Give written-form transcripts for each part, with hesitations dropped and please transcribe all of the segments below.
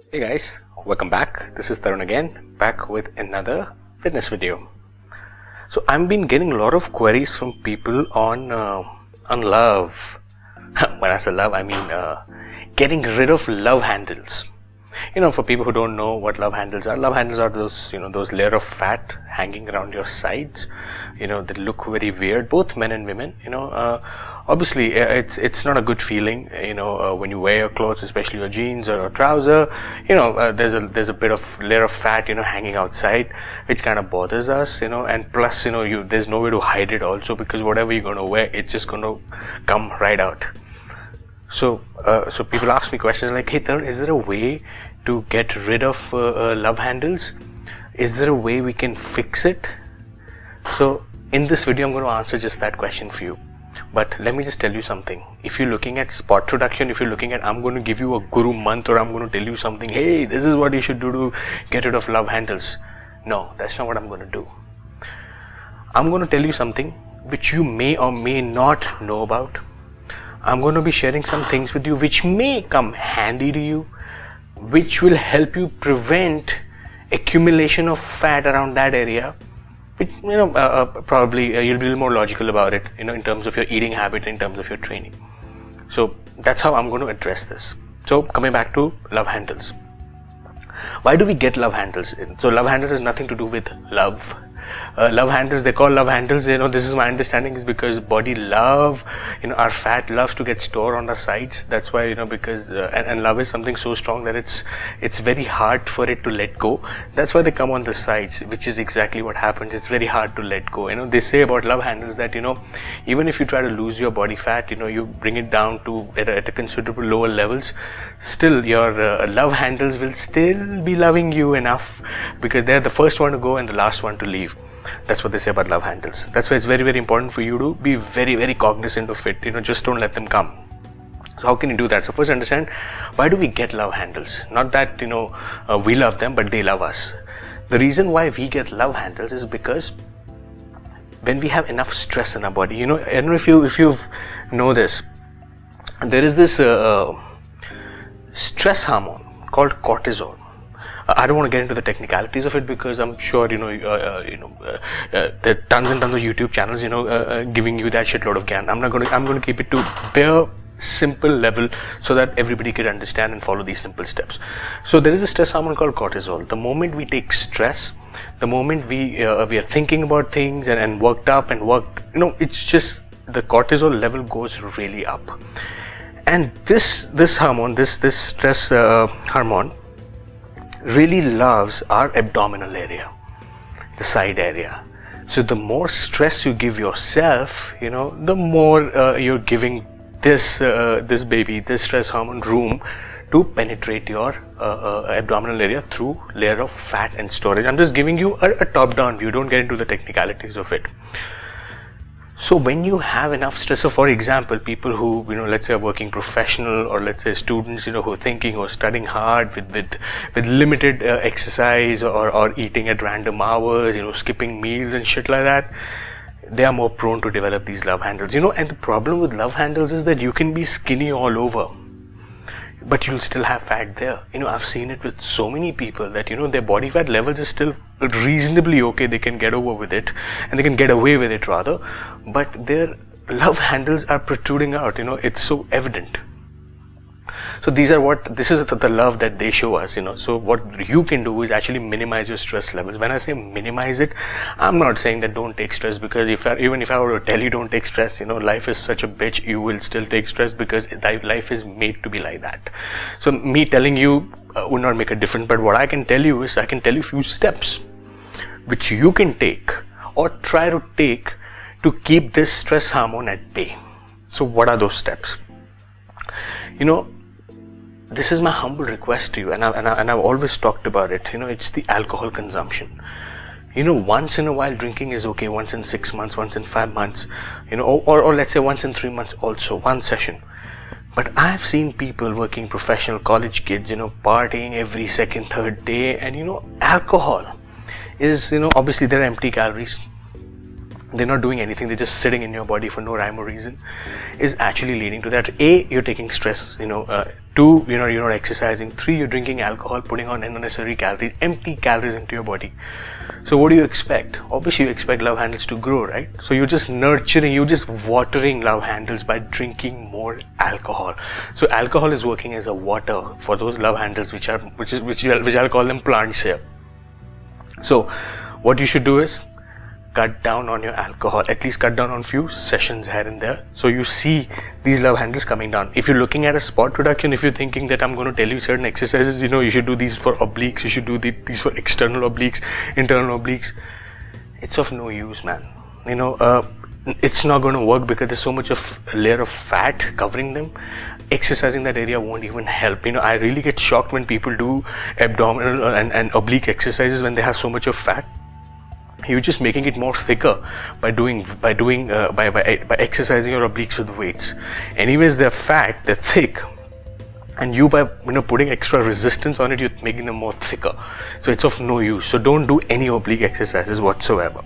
Hey guys, welcome back. This is Tarun again, back with another fitness video. So I've been getting a lot of queries from people on love. When I say love, I mean getting rid of love handles. For people who don't know what love handles are those layer of fat hanging around your sides. They look very weird, both men and women. Obviously it's not a good feeling. When you wear your clothes, especially your jeans or a trouser, there's a bit of layer of fat hanging outside, which kind of bothers us. And plus there's no way to hide it also, because whatever you're going to wear, it's just going to come right out. So people ask me questions like, hey Tarun, is there a way to get rid of love handles? Is there a way we can fix it? So in this video I'm going to answer just that question for you. But let me just tell you something. If you're looking at spot reduction, if you're looking at I'm going to give you a guru month, or I'm going to tell you something, hey, this is what you should do to get rid of love handles. No, that's not what I'm going to do. I'm going to tell you something which you may or may not know about. I'm going to be sharing some things with you which may come handy to you, which will help you prevent accumulation of fat around that area. Which, probably you'll be a little more logical about it, in terms of your eating habit, in terms of your training. So that's how I'm going to address this. So coming back to love handles. Why do we get love handles? So love handles has nothing to do with love. Love handles, they call love handles, this is my understanding, is because body love, our fat loves to get stored on the sides. That's why, because and love is something so strong that it's very hard for it to let go. That's why they come on the sides, which is exactly what happens. It's very hard to let go. They say about love handles that even if you try to lose your body fat, you bring it down to at a considerable lower levels, still your love handles will still be loving you enough, because they're the first one to go and the last one to leave. That's what they say about love handles. That's why it's very, very important for you to be very, very cognizant of it. Just don't let them come. So how can you do that? So first understand, why do we get love handles? Not that we love them, but they love us. The reason why we get love handles is because when we have enough stress in our body, I don't know if you know this, there is this stress hormone called cortisol. I don't want to get into the technicalities of it, because I'm sure there are tons and tons of YouTube channels giving you that shitload of gyan. I'm going to keep it to bare simple level so that everybody can understand and follow these simple steps. So there is a stress hormone called cortisol. The moment we take stress, the moment we are thinking about things and worked up and it's just the cortisol level goes really up. And this hormone, this stress hormone really loves our abdominal area, the side area. So the more stress you give yourself, the more you're giving this stress hormone room to penetrate your abdominal area through layer of fat and storage. I'm just giving you a top-down view. Don't get into the technicalities of it. So when you have enough stress, so for example, people who, let's say are working professional, or let's say students, who are thinking or studying hard with limited exercise or eating at random hours, skipping meals and shit like that, they are more prone to develop these love handles. And the problem with love handles is that you can be skinny all over, but you'll still have fat there. I've seen it with so many people that, their body fat levels is still reasonably okay. They can get over with it, and they can get away with it rather, but their love handles are protruding out. It's so evident. So this is the love that they show us. So what you can do is actually minimize your stress levels. When I say minimize it, I'm not saying that don't take stress, because even if I were to tell you don't take stress, life is such a bitch, you will still take stress, because life is made to be like that. So me telling you would not make a difference, but what I can tell you is I can tell you a few steps which you can take or try to take to keep this stress hormone at bay. So what are those steps? This is my humble request to you, and I've always talked about it. It's the alcohol consumption. Once in a while drinking is okay, once in 6 months, once in 5 months, or let's say once in 3 months also, one session. But I've seen people working professional, college kids, partying every second, third day, and alcohol is, obviously there are empty calories. they're not doing anything, they're just sitting in your body for no rhyme or reason, is actually leading to that. A, you're taking stress, two, you're not exercising, three, you're drinking alcohol, putting on unnecessary calories, empty calories into your body. So what do you expect? Obviously you expect love handles to grow, right? So you're just nurturing, you're just watering love handles by drinking more alcohol. So alcohol is working as a water for those love handles, which I'll call them plants here. So what you should do is cut down on your alcohol, at least cut down on few sessions here and there, so you see these love handles coming down. If you're looking at a spot reduction, if you're thinking that I'm going to tell you certain exercises, you should do these for obliques, you should do these for external obliques, internal obliques, it's of no use, man. It's not going to work because there's so much of a layer of fat covering them. Exercising that area won't even help. I really get shocked when people do abdominal and oblique exercises when they have so much of fat. You're just making it more thicker by exercising your obliques with weights. Anyways, they're fat, they're thick, and you by putting extra resistance on it, you're making them more thicker. So it's of no use. So don't do any oblique exercises whatsoever.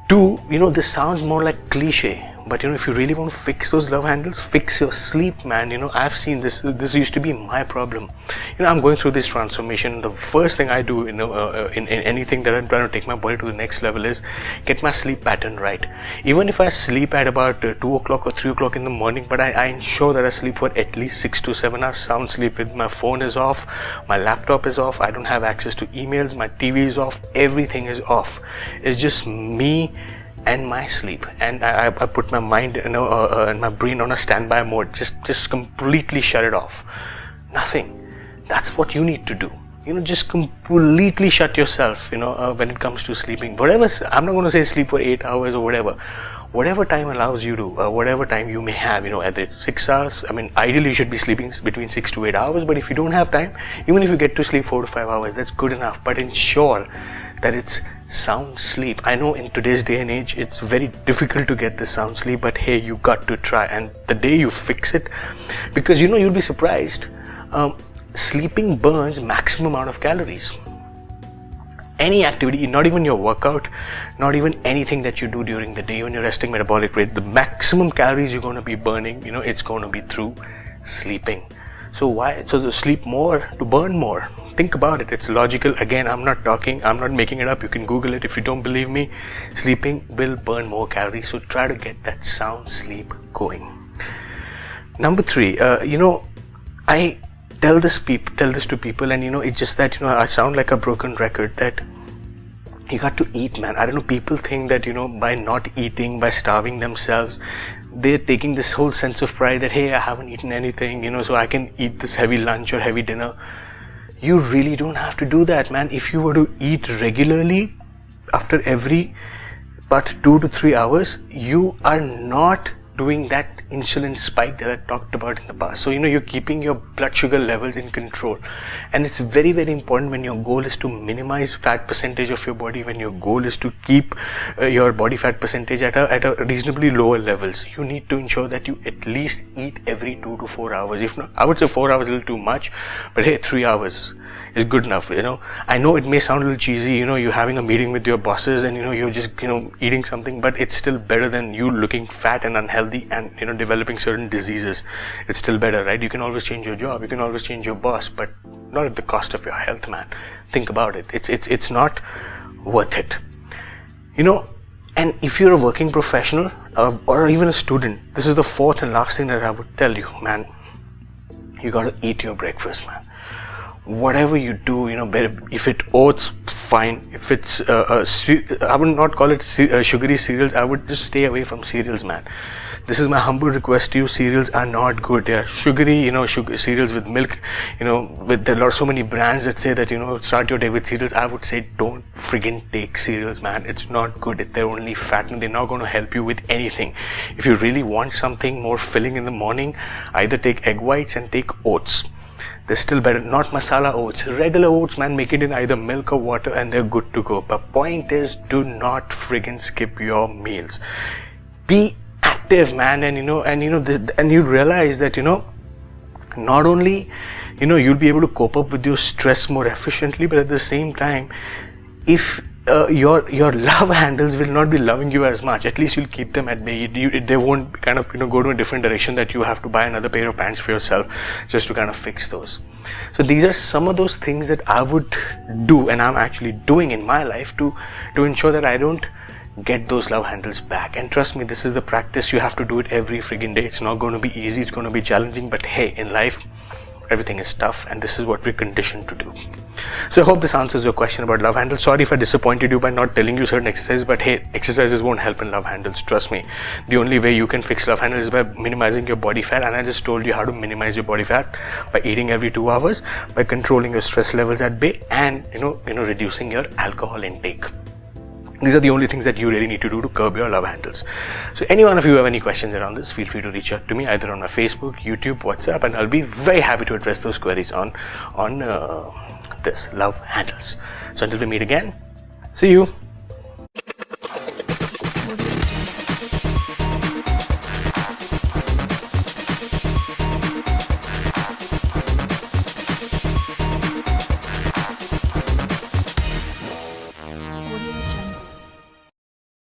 Two, this sounds more like cliche, but if you really want to fix those love handles, fix your sleep, man. I've seen this used to be my problem. I'm going through this transformation. The first thing I do in anything that I'm trying to take my body to the next level is get my sleep pattern right. Even if I sleep at about 2 o'clock or 3 o'clock in the morning, but I ensure that I sleep for at least 6 to 7 hours sound sleep. With my phone is off, my laptop is off, I don't have access to emails, my TV is off, everything is off. It's just me and my sleep, and I put my mind and my brain on a standby mode. Just completely shut it off. Nothing. That's what you need to do. Just completely shut yourself, when it comes to sleeping. Whatever, I'm not going to say sleep for 8 hours or whatever time allows you to, whatever time you may have, either 6 hours. Ideally you should be sleeping between 6 to 8 hours, but if you don't have time, even if you get to sleep 4 to 5 hours, that's good enough. But ensure that it's sound sleep. I know in today's day and age it's very difficult to get this sound sleep, but hey, you got to try. And the day you fix it, because you'll be surprised, sleeping burns maximum amount of calories. Any activity, not even your workout, not even anything that you do during the day when you're resting metabolic rate, the maximum calories you're going to be burning, it's going to be through sleeping. So why? So to sleep more, to burn more. Think about it. It's logical. Again, I'm not making it up. You can Google it if you don't believe me. Sleeping will burn more calories. So try to get that sound sleep going. Number 3, I tell this to people, and it's just that I sound like a broken record, that you got to eat, man. I don't know, people think that by not eating, by starving themselves, they're taking this whole sense of pride that hey, I haven't eaten anything, so I can eat this heavy lunch or heavy dinner. You really don't have to do that, man. If you were to eat regularly after every 2 to 3 hours, you are not doing that insulin spike that I talked about in the past. So you're keeping your blood sugar levels in control, and it's very, very important when your goal is to minimize fat percentage of your body, when your goal is to keep your body fat percentage at a reasonably lower levels. You need to ensure that you at least eat every 2 to 4 hours. If not, I would say 4 hours is a little too much, but hey, 3 hours is good enough. I know it may sound a little cheesy, you're having a meeting with your bosses and you're just eating something, but it's still better than you looking fat and unhealthy and developing certain diseases. It's still better, right? You can always change your job, you can always change your boss, but not at the cost of your health, man. Think about it. It's not worth it. And if you're a working professional or even a student, this is the 4th and last thing that I would tell you, man. You gotta eat your breakfast, man. Whatever you do, if it's oats, fine. If it's I would not call it sugary cereals. I would just stay away from cereals, man. This is my humble request to you. Cereals are not good. They are sugary, sugar cereals with milk. There are so many brands that say that start your day with cereals. I would say don't friggin' take cereals, man. It's not good. They're only fat and they're not going to help you with anything. If you really want something more filling in the morning, either take egg whites and take oats. They're still better, not masala oats. Regular oats, man, make it in either milk or water and they're good to go. But point is, do not friggin' skip your meals. Be active, man, and you realize that not only you'll be able to cope up with your stress more efficiently, but at the same time, if your love handles will not be loving you as much. At least you'll keep them at bay. They won't kind of go to a different direction that you have to buy another pair of pants for yourself just to kind of fix those. So these are some of those things that I would do, and I'm actually doing in my life to ensure that I don't get those love handles back. And trust me, this is the practice. You have to do it every friggin' day. It's not going to be easy, it's going to be challenging, but hey, in life everything is tough, and this is what we're conditioned to do. So I hope this answers your question about love handles. Sorry if I disappointed you by not telling you certain exercises, but hey, exercises won't help in love handles, trust me. The only way you can fix love handles is by minimizing your body fat, and I just told you how to minimize your body fat by eating every 2 hours, by controlling your stress levels at bay, and reducing your alcohol intake. These are the only things that you really need to do to curb your love handles. So any one of you have any questions around this, feel free to reach out to me either on my Facebook, YouTube, WhatsApp, and I'll be very happy to address those queries on this love handles. So until we meet again, see you.